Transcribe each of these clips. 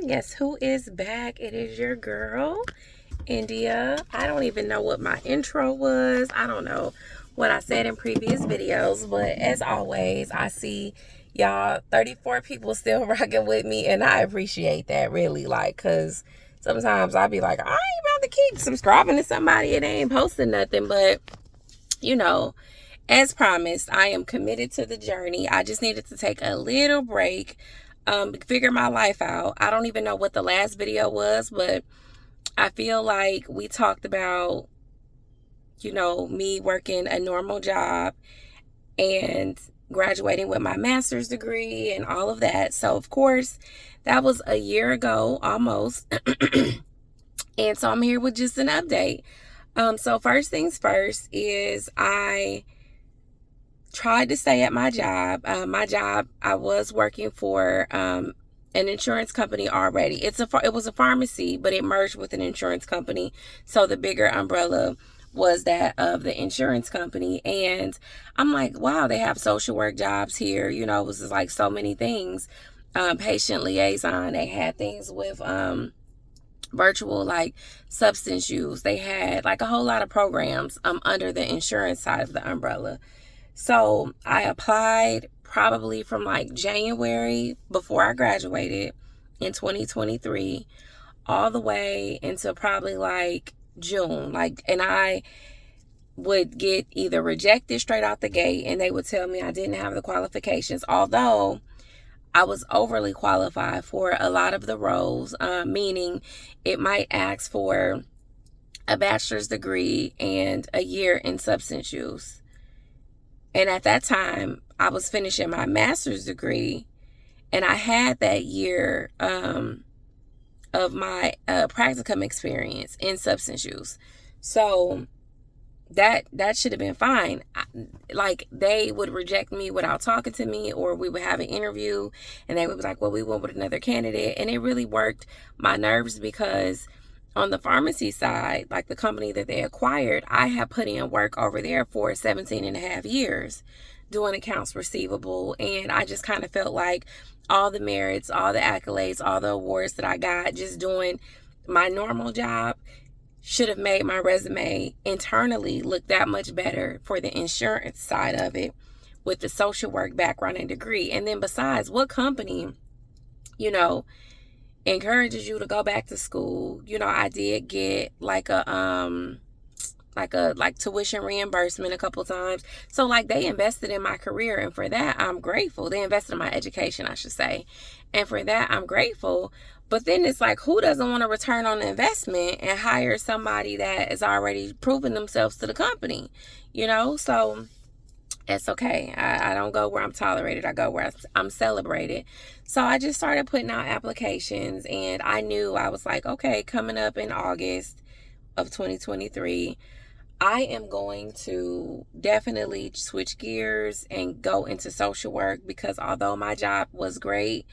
Guess who is back? It is your girl, India. I don't even know what my intro was. I don't know what I said in previous videos, but as always, I see y'all 34 people still rocking with me, and I appreciate that, really, like, because sometimes I'll be like, I ain't about to keep subscribing to somebody and they ain't posting nothing, but you know, as promised, I am committed to the journey. I just needed to take a little break, figure my life out. I don't even know what the last video was, but I feel like we talked about, me working a normal job and graduating with my master's degree and all of that. So, of course, that was a year ago almost. And so I'm here with just an update. So first things first is I tried to stay at my job. I was working for an insurance company already. It was a pharmacy, but it merged with an insurance company. So the bigger umbrella was that of the insurance company. And I'm like, wow, they have social work jobs here. It was just like so many things. Patient liaison. They had things with virtual like substance use. They had like a whole lot of programs under the insurance side of the umbrella. So I applied probably from like January before I graduated in 2023 all the way into probably like June. And I would get either rejected straight out the gate and they would tell me I didn't have the qualifications, although I was overly qualified for a lot of the roles, meaning it might ask for a bachelor's degree and a year in substance use. And at that time, I was finishing my master's degree, and I had that year of my practicum experience in substance use. So that should have been fine. Like, they would reject me without talking to me, or we would have an interview and they would be like, well, we went with another candidate. And it really worked my nerves because on the pharmacy side, like the company that they acquired, I had put in work over there for 17 and a half years doing accounts receivable. And I just kind of felt like all the merits, all the accolades, all the awards that I got just doing my normal job should have made my resume internally look that much better for the insurance side of it with the social work background and degree. And then besides, what company, encourages you to go back to school? I did get like tuition reimbursement a couple times. So like they invested in my career, and for that I'm grateful. They invested in my education, I should say. And for that I'm grateful. But then it's like, who doesn't want to return on the investment and hire somebody that has already proven themselves to the company? So it's okay. I don't go where I'm tolerated. I go where I'm celebrated. So I just started putting out applications, and I knew, I was like, okay, coming up in August of 2023, I am going to definitely switch gears and go into social work, because although my job was great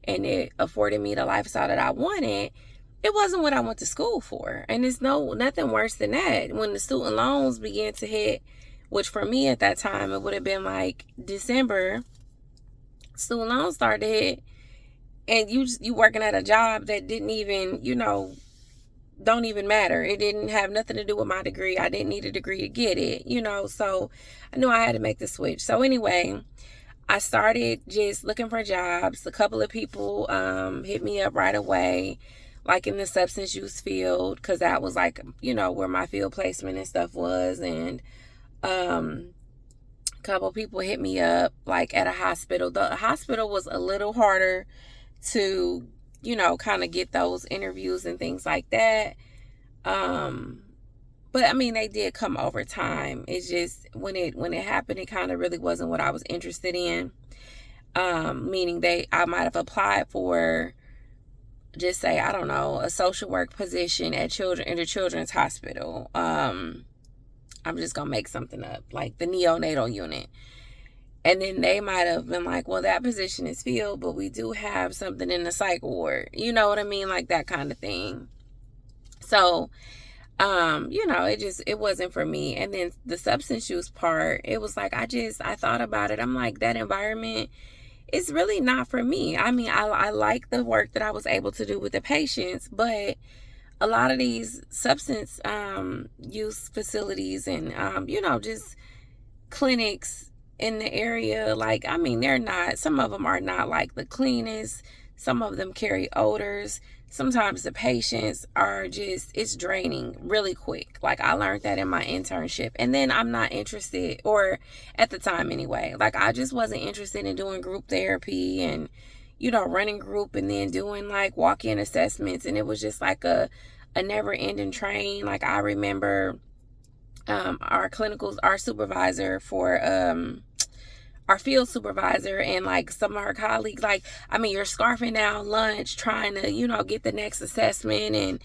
and it afforded me the lifestyle that I wanted, it wasn't what I went to school for. And it's nothing worse than that. When the student loans began to hit, which for me at that time, it would have been like December, student loans started to hit, and you working at a job that didn't even, don't even matter. It didn't have nothing to do with my degree. I didn't need a degree to get it, so I knew I had to make the switch. So anyway, I started just looking for jobs. A couple of people hit me up right away, like in the substance use field, because that was like, where my field placement and stuff was. And a couple of people hit me up like at a hospital. The hospital was a little harder to, kind of get those interviews and things like that. But I mean, they did come over time. It's just when it happened, it kind of really wasn't what I was interested in. Meaning I might have applied for, just say, I don't know, a social work position in the children's hospital. I'm just gonna make something up, like the neonatal unit. And then they might have been like, well, that position is filled, but we do have something in the psych ward. You know what I mean? Like that kind of thing. So, it wasn't for me. And then the substance use part, it was like, I thought about it. I'm like, that environment it's really not for me. I mean, I like the work that I was able to do with the patients, but a lot of these substance use facilities and, just clinics in the area, like, I mean, some of them are not like the cleanest. Some of them carry odors. Sometimes the patients are it's draining really quick. Like, I learned that in my internship. And then I'm not interested, or at the time anyway, like, I just wasn't interested in doing group therapy and, running group and then doing like walk-in assessments. And it was just like a never-ending train. Like, I remember our supervisor for our field supervisor and like some of her colleagues, like, I mean, you're scarfing down lunch trying to, get the next assessment. And,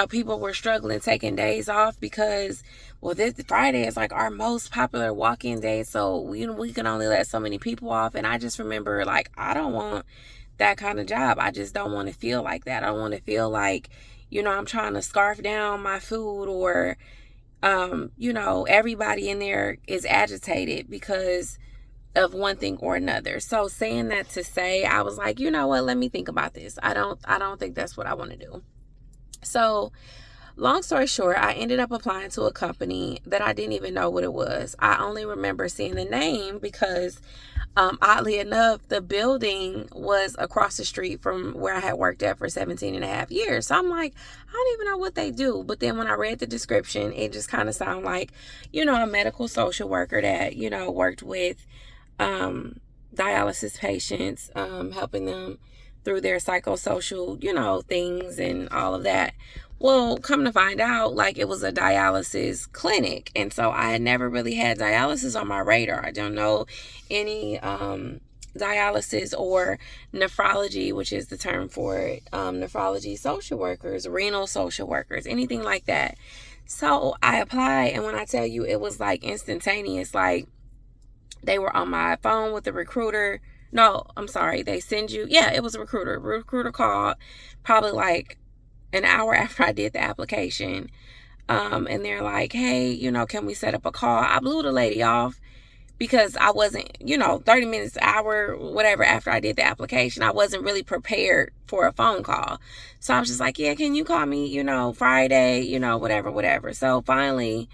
people were struggling taking days off because, well, this Friday is like our most popular walk-in day. So we can only let so many people off. And I just remember, like, I don't want that kind of job. I just don't want to feel like that. I don't want to feel like, I'm trying to scarf down my food, or, everybody in there is agitated because of one thing or another. So saying that to say, I was like, you know what, let me think about this. I don't think that's what I want to do. So long story short, I ended up applying to a company that I didn't even know what it was. I only remember seeing the name because oddly enough, the building was across the street from where I had worked at for 17 and a half years. So I'm like, I don't even know what they do. But then when I read the description, it just kind of sounded like, a medical social worker that, worked with dialysis patients, helping them through their psychosocial, things and all of that. Well, come to find out, like, it was a dialysis clinic. And so I had never really had dialysis on my radar. I don't know any dialysis or nephrology, which is the term for it, nephrology social workers, renal social workers, anything like that. So I applied, and when I tell you, it was like instantaneous. Like, they were on my phone with the recruiter. No, I'm sorry. They send you. Yeah, it was a recruiter. Recruiter called probably like an hour after I did the application. And they're like, hey, can we set up a call? I blew the lady off because I wasn't, 30 minutes, hour, whatever, after I did the application, I wasn't really prepared for a phone call. So I was just like, yeah, can you call me, Friday, whatever. So finally,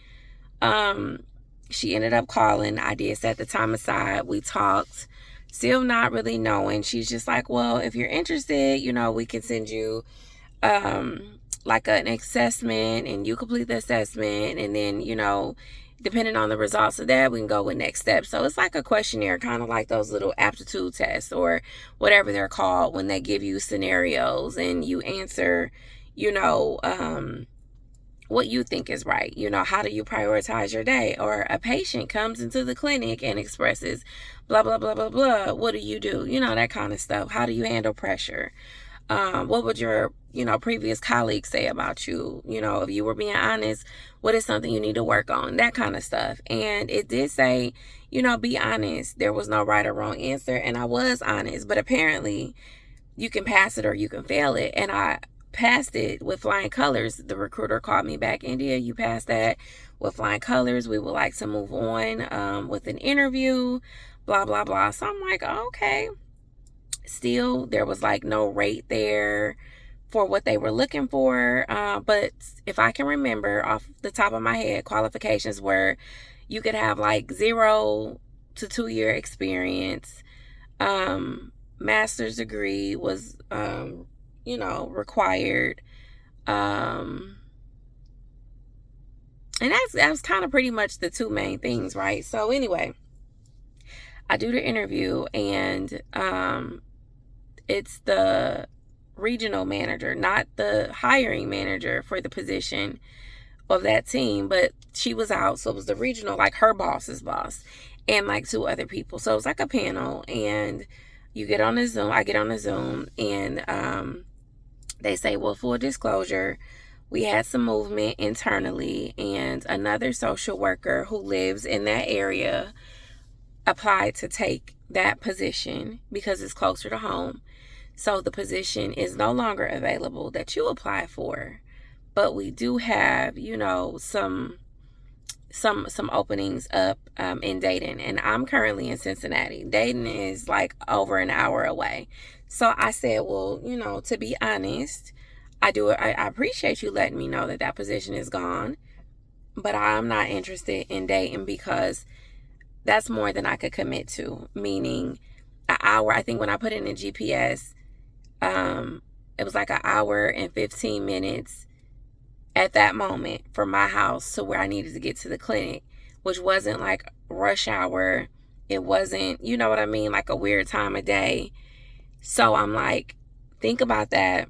she ended up calling. I did set the time aside. We talked, still not really knowing. She's just like, well, if you're interested, we can send you like an assessment, and you complete the assessment, and then, depending on the results of that, we can go with next steps. So it's like a questionnaire, kind of like those little aptitude tests or whatever they're called, when they give you scenarios and you answer, what you think is right. How do you prioritize your day? Or a patient comes into the clinic and expresses blah, blah, blah, blah, blah. What do you do? That kind of stuff. How do you handle pressure? What would your, previous colleagues say about you? If you were being honest, what is something you need to work on? That kind of stuff. And it did say, be honest. There was no right or wrong answer. And I was honest, but apparently you can pass it or you can fail it. And I passed it with flying colors. The recruiter called me back, India, you passed that with flying colors. We would like to move on with an interview, blah, blah, blah. So I'm like, okay. Still, there was like no rate there for what they were looking for. But if I can remember off the top of my head, qualifications were you could have like 0 to 2 year experience. Master's degree was, required. And that was kind of pretty much the two main things, right? So anyway, I do the interview, and it's the regional manager, not the hiring manager for the position of that team, but she was out. So it was the regional, like her boss's boss, and like 2 other people. So it was like a panel, and you get on the Zoom. I get on the Zoom, and they say, well, full disclosure, we had some movement internally, and another social worker who lives in that area applied to take that position because it's closer to home. So the position is no longer available that you apply for. But we do have, some some openings up in Dayton, and I'm currently in Cincinnati. Dayton is like over an hour away. So I said, well, you know, to be honest, I appreciate you letting me know that that position is gone, but I'm not interested in Dayton because that's more than I could commit to. Meaning, an hour. I think when I put in the GPS, it was like an hour and 15 minutes at that moment from my house to where I needed to get to the clinic, which wasn't like rush hour. It wasn't, you know what I mean, like a weird time of day. So I'm like, think about that.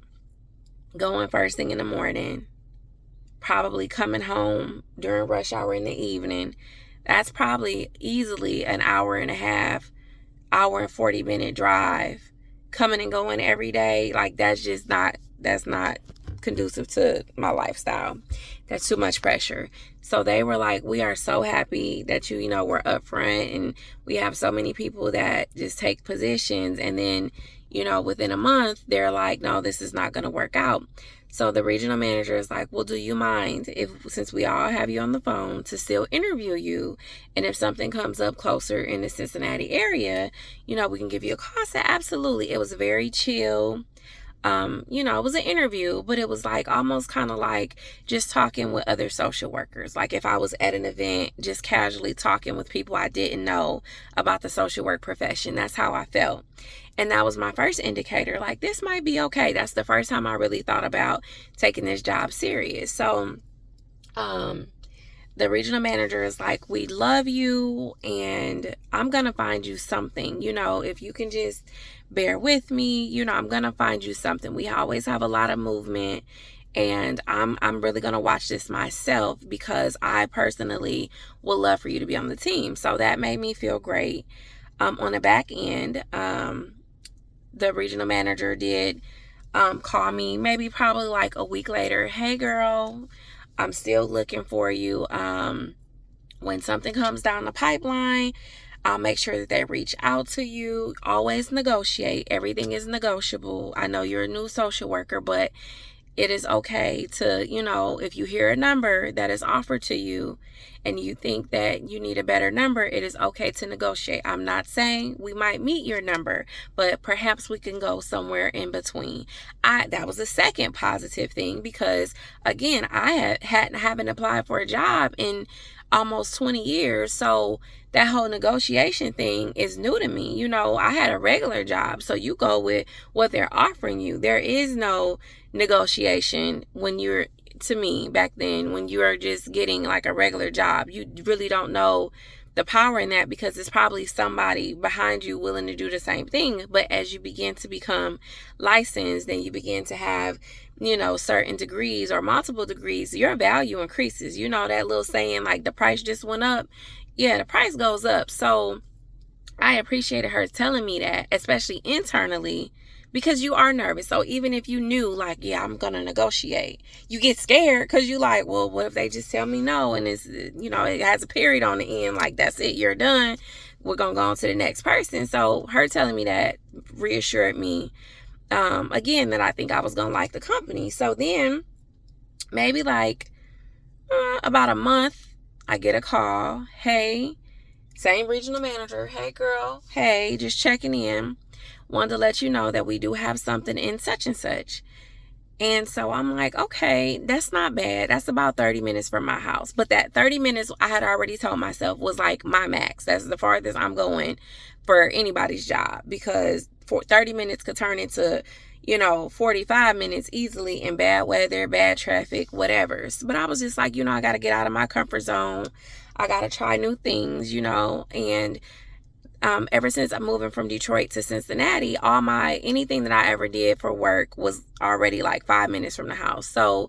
Going first thing in the morning, probably coming home during rush hour in the evening. That's probably easily an hour and a half, hour and 40-minute drive. Coming and going every day, like that's not conducive to my lifestyle. That's too much pressure. So they were like, we are so happy that you know, we're upfront, and we have so many people that just take positions, and then, you know, within a month, they're like, no, this is not going to work out. So the regional manager is like, well, do you mind if, since we all have you on the phone, to still interview you? And if something comes up closer in the Cincinnati area, you know, we can give you a call. I said, absolutely. It was very chill. You know, it was an interview, but it was like almost kind of like just talking with other social workers. Like if I was at an event, just casually talking with people I didn't know about the social work profession. That's how I felt. And that was my first indicator, like this might be okay. That's the first time I really thought about taking this job serious. So, the regional manager is like, we love you, and I'm going to find you something. You know, if you can just bear with me, you know, I'm going to find you something. We always have a lot of movement, and I'm really going to watch this myself because I personally would love for you to be on the team. So that made me feel great. On the back end, the regional manager did call me maybe probably like a week later. Hey, girl, I'm still looking for you. When something comes down the pipeline, I'll make sure that they reach out to you. Always negotiate. Everything is negotiable. I know you're a new social worker, but it is okay to, you know, if you hear a number that is offered to you and you think that you need a better number, it is okay to negotiate. I'm not saying we might meet your number, but perhaps we can go somewhere in between. That was the second positive thing because, again, I haven't applied for a job in almost 20 years. So that whole negotiation thing is new to me. You know, I had a regular job, so you go with what they're offering you. There is no negotiation when you're, to me back then, when you are just getting like a regular job. You really don't know the power in that because it's probably somebody behind you willing to do the same thing. But as you begin to become licensed, then you begin to have, you know, certain degrees or multiple degrees, your value increases. You know that little saying, like the price just went up. Yeah, the price goes up. So I appreciated her telling me that, especially internally, because you are nervous. So even if you knew, like, yeah, I'm going to negotiate, you get scared because you like, well, what if they just tell me no? And it's, you know, it has a period on the end. Like, that's it. You're done. We're going to go on to the next person. So her telling me that reassured me, again, that I think I was going to like the company. So then maybe like about a month, I get a call. Hey, same regional manager. Hey, girl. Hey, just checking in. Wanted to let you know that we do have something in such and such. And so I'm like, okay, that's not bad. That's about 30 minutes from my house. But that 30 minutes, I had already told myself, was like my max. That's the farthest I'm going for anybody's job, because 30 minutes could turn into, you know, 45 minutes easily in bad weather, bad traffic, whatever. But I was just like, you know, I got to get out of my comfort zone. I got to try new things, you know. And ever since I'm moving from Detroit to Cincinnati, anything that I ever did for work was already like 5 minutes from the house. So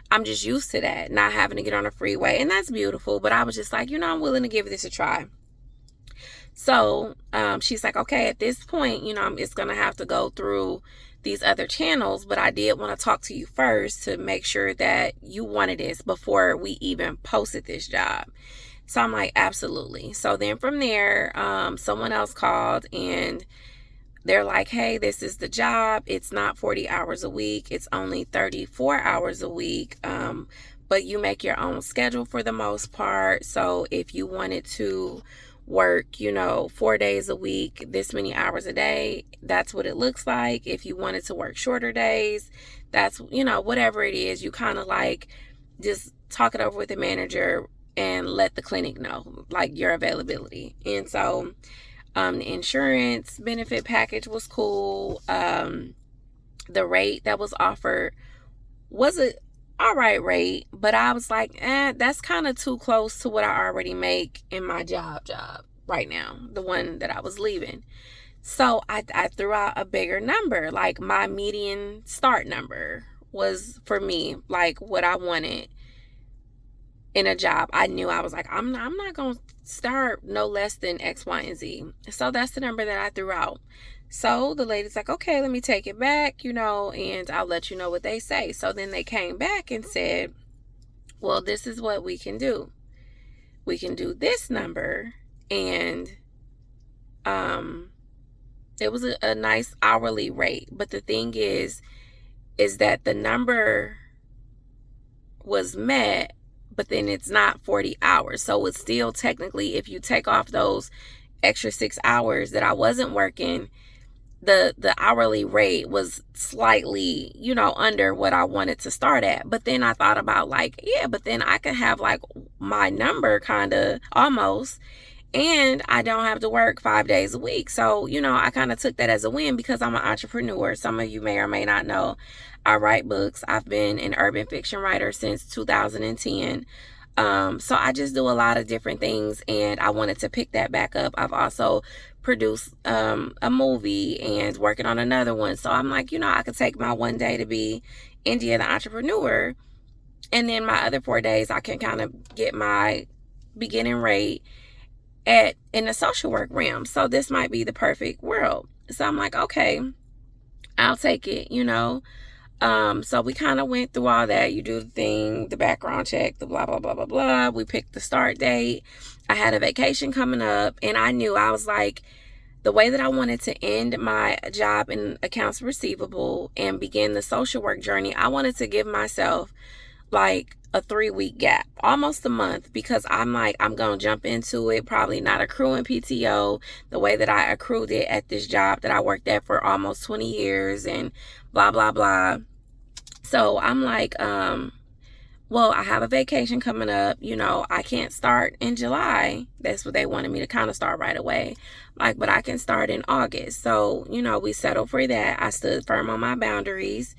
I'm just used to that, not having to get on a freeway. And that's beautiful. But I was just like, you know, I'm willing to give this a try. So she's like, okay, at this point, you know, it's going to have to go through these other channels. But I did want to talk to you first to make sure that you wanted this before we even posted this job. So I'm like, absolutely. So then from there, someone else called and they're like, hey, this is the job. It's not 40 hours a week. It's only 34 hours a week. but you make your own schedule for the most part. So if you wanted to work, 4 days a week, this many hours a day, that's what it looks like. If you wanted to work shorter days, that's, whatever it is, you kind of like just talk it over with the manager and let the clinic know like your availability. And so the insurance benefit package was cool. The rate that was offered was a all right rate, but I was like, that's kind of too close to what I already make in my job right now, the one that I was leaving. So I threw out a bigger number. Like my median start number was for me like what I wanted in a job. I knew I was like, I'm not gonna start no less than X, Y, and Z. So that's the number that I threw out. So the lady's like, okay, let me take it back, and I'll let you know what they say. So then they came back and said, well, this is what we can do. We can do this number. And it was a nice hourly rate. But the thing is that the number was met, but then it's not 40 hours. So it's still technically, if you take off those extra 6 hours that I wasn't working, the hourly rate was slightly, under what I wanted to start at. But then I thought about like, yeah, but then I could have like my number kind of almost, and I don't have to work 5 days a week. So, I kind of took that as a win because I'm an entrepreneur. Some of you may or may not know I write books. I've been an urban fiction writer since 2010. So I just do a lot of different things, and I wanted to pick that back up. I've also produced a movie and working on another one. So I'm like, I could take my one day to be India the entrepreneur, and then my other 4 days I can kind of get my beginning rate in the social work realm. So this might be the perfect world. So I'm like, okay, I'll take it, So we kind of went through all that. You do the thing, the background check, the blah, blah, blah, blah, blah. We picked the start date. I had a vacation coming up, and I knew, I was like, the way that I wanted to end my job in accounts receivable and begin the social work journey, I wanted to give myself like a 3-week gap, almost a month, because I'm like, I'm going to jump into it, probably not accruing PTO the way that I accrued it at this job that I worked at for almost 20 years and blah, blah, blah. So I'm like, well, I have a vacation coming up. I can't start in July. That's what they wanted me to kind of start right away. Like, but I can start in August. So, we settled for that. I stood firm on my boundaries.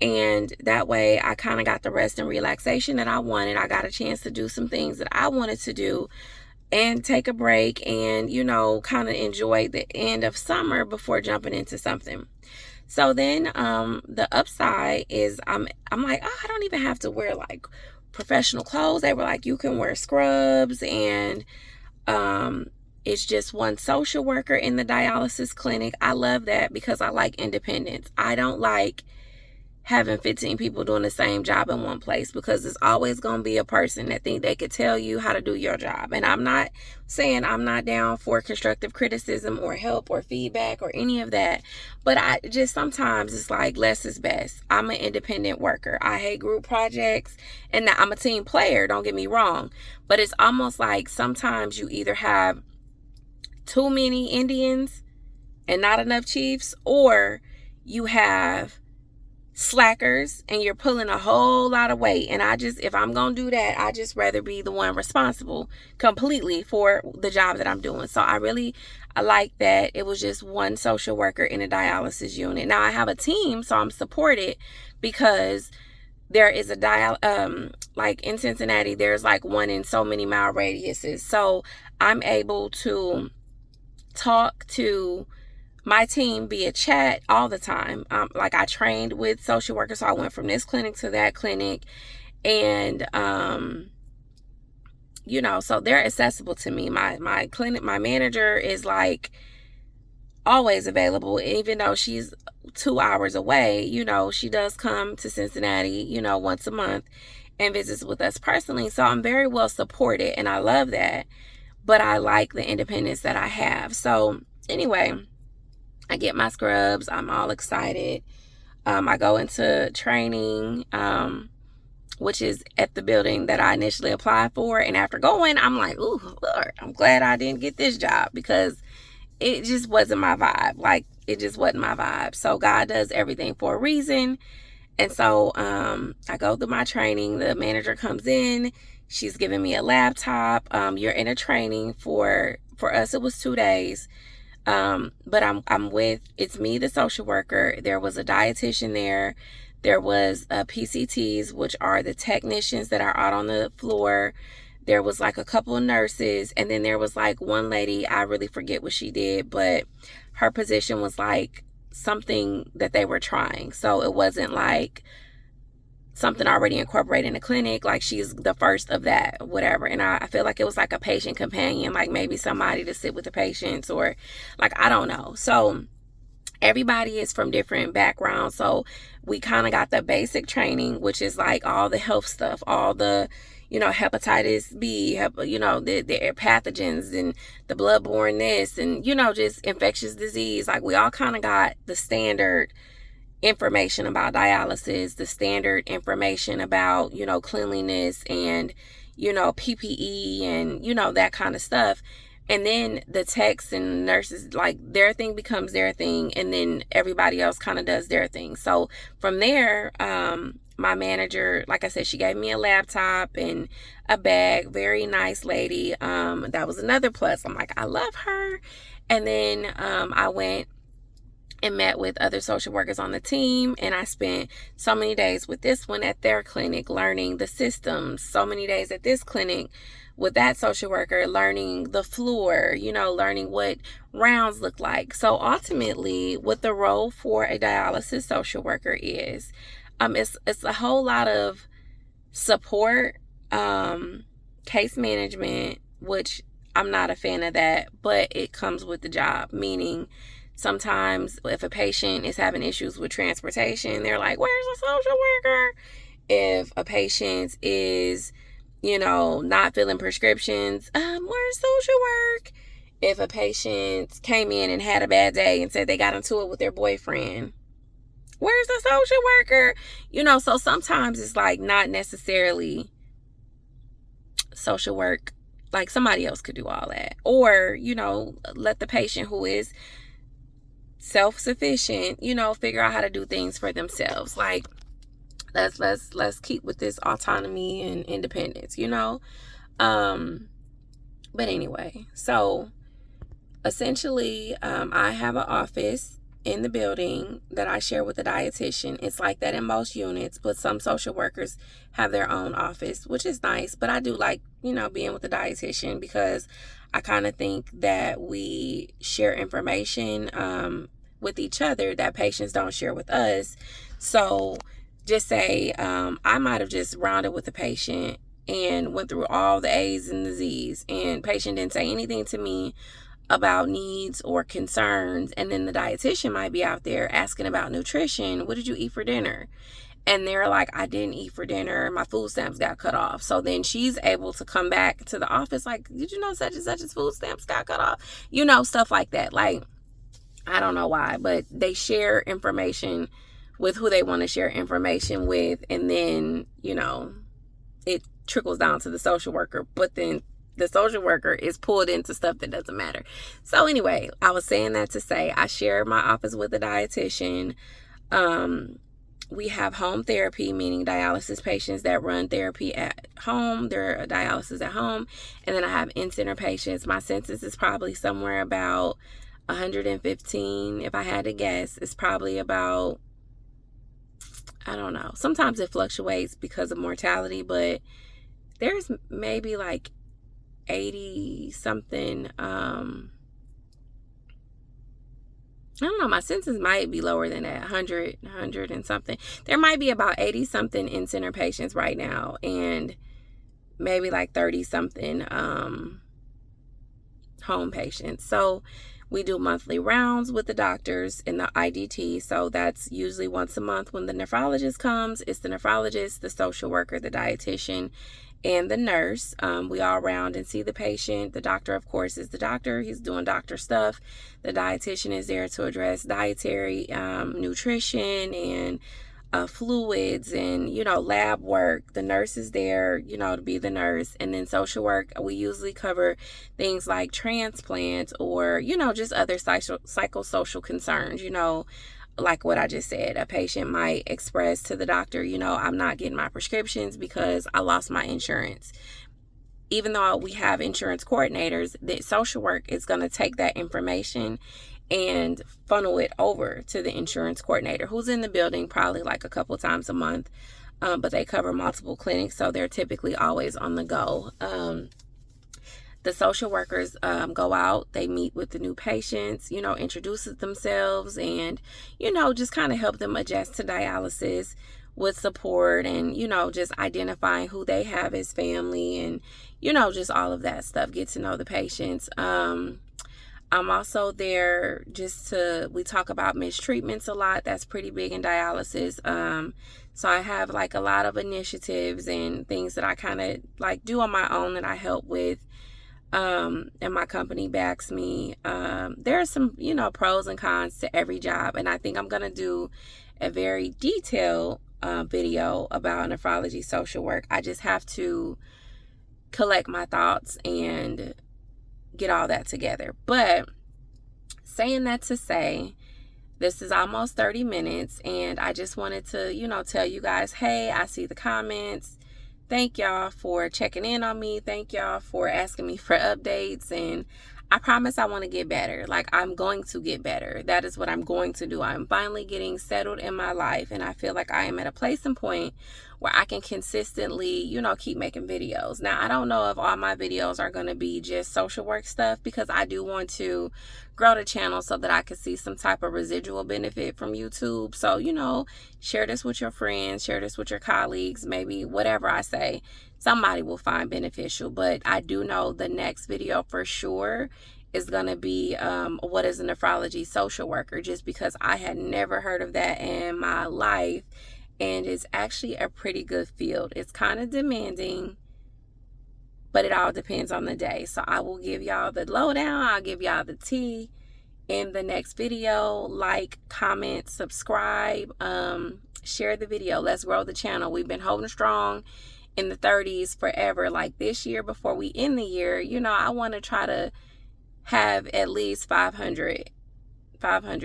And that way I kind of got the rest and relaxation that I wanted. I got a chance to do some things that I wanted to do and take a break and, kind of enjoy the end of summer before jumping into something. So then the upside is I'm like, oh, I don't even have to wear like professional clothes. They were like, you can wear scrubs, and it's just one social worker in the dialysis clinic. I love that because I like independence. I don't like having 15 people doing the same job in one place, because there's always going to be a person that think they could tell you how to do your job. And I'm not saying I'm not down for constructive criticism or help or feedback or any of that, but I just, sometimes it's like less is best. I'm an independent worker. I hate group projects, and I'm a team player, don't get me wrong, but it's almost like sometimes you either have too many Indians and not enough chiefs, or you have slackers and you're pulling a whole lot of weight. And if I'm gonna do that, I just rather be the one responsible completely for the job that I'm doing. So I like that it was just one social worker in a dialysis unit. Now I have a team, so I'm supported, because there is like in Cincinnati, there's like one in so many mile radiuses. So I'm able to talk to my team via chat all the time. Like I trained with social workers, so I went from this clinic to that clinic, and so they're accessible to me. My clinic, my manager is like always available, even though she's 2 hours away. She does come to Cincinnati, once a month and visits with us personally. So I'm very well supported, and I love that. But I like the independence that I have. So anyway, I get my scrubs. I'm all excited. I go into training. which is at the building that I initially applied for. And after going, I'm like, ooh, Lord, I'm glad I didn't get this job, because it just wasn't my vibe. Like, it just wasn't my vibe. So God does everything for a reason. And so I go through my training. The manager comes in. She's giving me a laptop. You're in a training for us. It was 2 days. But I'm with, it's me, the social worker. There was a dietitian there. There was PCTs, which are the technicians that are out on the floor. There was like a couple of nurses, and then there was like one lady, I really forget what she did, but her position was like something that they were trying. So it wasn't like something already incorporated in the clinic, like she's the first of that, whatever. And I feel like it was like a patient companion, like maybe somebody to sit with the patients, or like, I don't know. So everybody is from different backgrounds. So we kind of got the basic training, which is like all the health stuff, all the, hepatitis B, the pathogens and the bloodborne this, and, just infectious disease. Like, we all kind of got the standard information about dialysis, the standard information about, cleanliness and, PPE and, that kind of stuff. And then the techs and nurses, like, their thing becomes their thing, and then everybody else kind of does their thing. So from there, my manager, like I said, she gave me a laptop and a bag. Very nice lady. That was another plus. I'm like, I love her. And then I went and met with other social workers on the team, and I spent so many days with this one at their clinic learning the systems, so many days at this clinic with that social worker learning the floor, learning what rounds look like. So ultimately, what the role for a dialysis social worker is, it's a whole lot of support, case management, which I'm not a fan of that, but it comes with the job. Meaning, sometimes if a patient is having issues with transportation, they're like, where's the social worker? If a patient is, not filling prescriptions, where's social work? If a patient came in and had a bad day and said they got into it with their boyfriend, where's the social worker? So sometimes it's like not necessarily social work. Like, somebody else could do all that. Or, let the patient who is self-sufficient, figure out how to do things for themselves. Like, let's keep with this autonomy and independence, but anyway, so essentially, I have an office in the building that I share with the dietitian. It's like that in most units, but some social workers have their own office, which is nice. But I do like, being with the dietitian, because I kind of think that we share information with each other that patients don't share with us. So just say I might have just rounded with a patient and went through all the A's and the Z's, and patient didn't say anything to me about needs or concerns, and then the dietitian might be out there asking about nutrition. What did you eat for dinner? And they're like, I didn't eat for dinner, my food stamps got cut off. So then she's able to come back to the office like, did you know such and such's food stamps got cut off? Stuff like that. Like, I don't know why, but they share information with who they want to share information with, and then, it trickles down to the social worker, but then the social worker is pulled into stuff that doesn't matter. So anyway, I was saying that to say I share my office with a dietitian. We have home therapy, meaning dialysis patients that run therapy at home. They're dialysis at home. And then I have in-center patients. My census is probably somewhere about 115. If I had to guess, it's probably about, I don't know. Sometimes it fluctuates because of mortality, but there's maybe like 80 something. I don't know, my census might be lower than that, 100 and something. There might be about 80 something in-center patients right now, and maybe like 30 something home patients. So we do monthly rounds with the doctors in the IDT. So that's usually once a month when the nephrologist comes. It's the nephrologist, the social worker, the dietitian, and the nurse. We all round and see the patient. The doctor, of course, is the doctor. He's doing doctor stuff. The dietitian is there to address dietary, nutrition, and fluids and, lab work. The nurse is there, to be the nurse. And then social work, we usually cover things like transplants or, just other psychosocial concerns, like what I just said. A patient might express to the doctor, I'm not getting my prescriptions because I lost my insurance. Even though we have insurance coordinators, the social work is going to take that information and funnel it over to the insurance coordinator, who's in the building probably like a couple times a month. But they cover multiple clinics, so they're typically always on the go. The social workers go out, they meet with the new patients, introduces themselves and, just kind of help them adjust to dialysis with support and, just identifying who they have as family and, just all of that stuff. Get to know the patients. I'm also there we talk about mistreatments a lot. That's pretty big in dialysis. So I have like a lot of initiatives and things that I kind of like do on my own that I help with. And my company backs me. There are some, pros and cons to every job. And I think I'm going to do a very detailed video about nephrology social work. I just have to collect my thoughts and get all that together. But saying that to say, this is almost 30 minutes and I just wanted to, tell you guys, hey, I see the comments. Thank y'all for checking in on me. Thank y'all for asking me for updates. And I promise I want to get better. Like, I'm going to get better. That is what I'm going to do. I'm finally getting settled in my life. And I feel like I am at a place and point where I can consistently, keep making videos. Now, I don't know if all my videos are going to be just social work stuff, because I do want to grow the channel so that I can see some type of residual benefit from YouTube. So, share this with your friends, share this with your colleagues, maybe whatever I say, somebody will find beneficial. But I do know the next video for sure is going to be what is a nephrology social worker, just because I had never heard of that in my life. And it's actually a pretty good field. It's kind of demanding, but it all depends on the day. So I will give y'all the lowdown. I'll give y'all the tea in the next video. Like, comment, subscribe, share the video. Let's grow the channel. We've been holding strong in the 30s forever. Like, this year, before we end the year, I want to try to have at least 500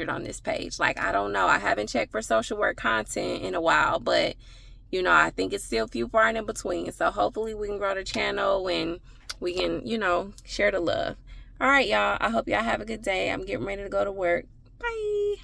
on this page. Like, I don't know. I haven't checked for social work content in a while, but I think it's still few far and in between. So hopefully we can grow the channel and we can, share the love. All right, y'all. I hope y'all have a good day. I'm getting ready to go to work. Bye.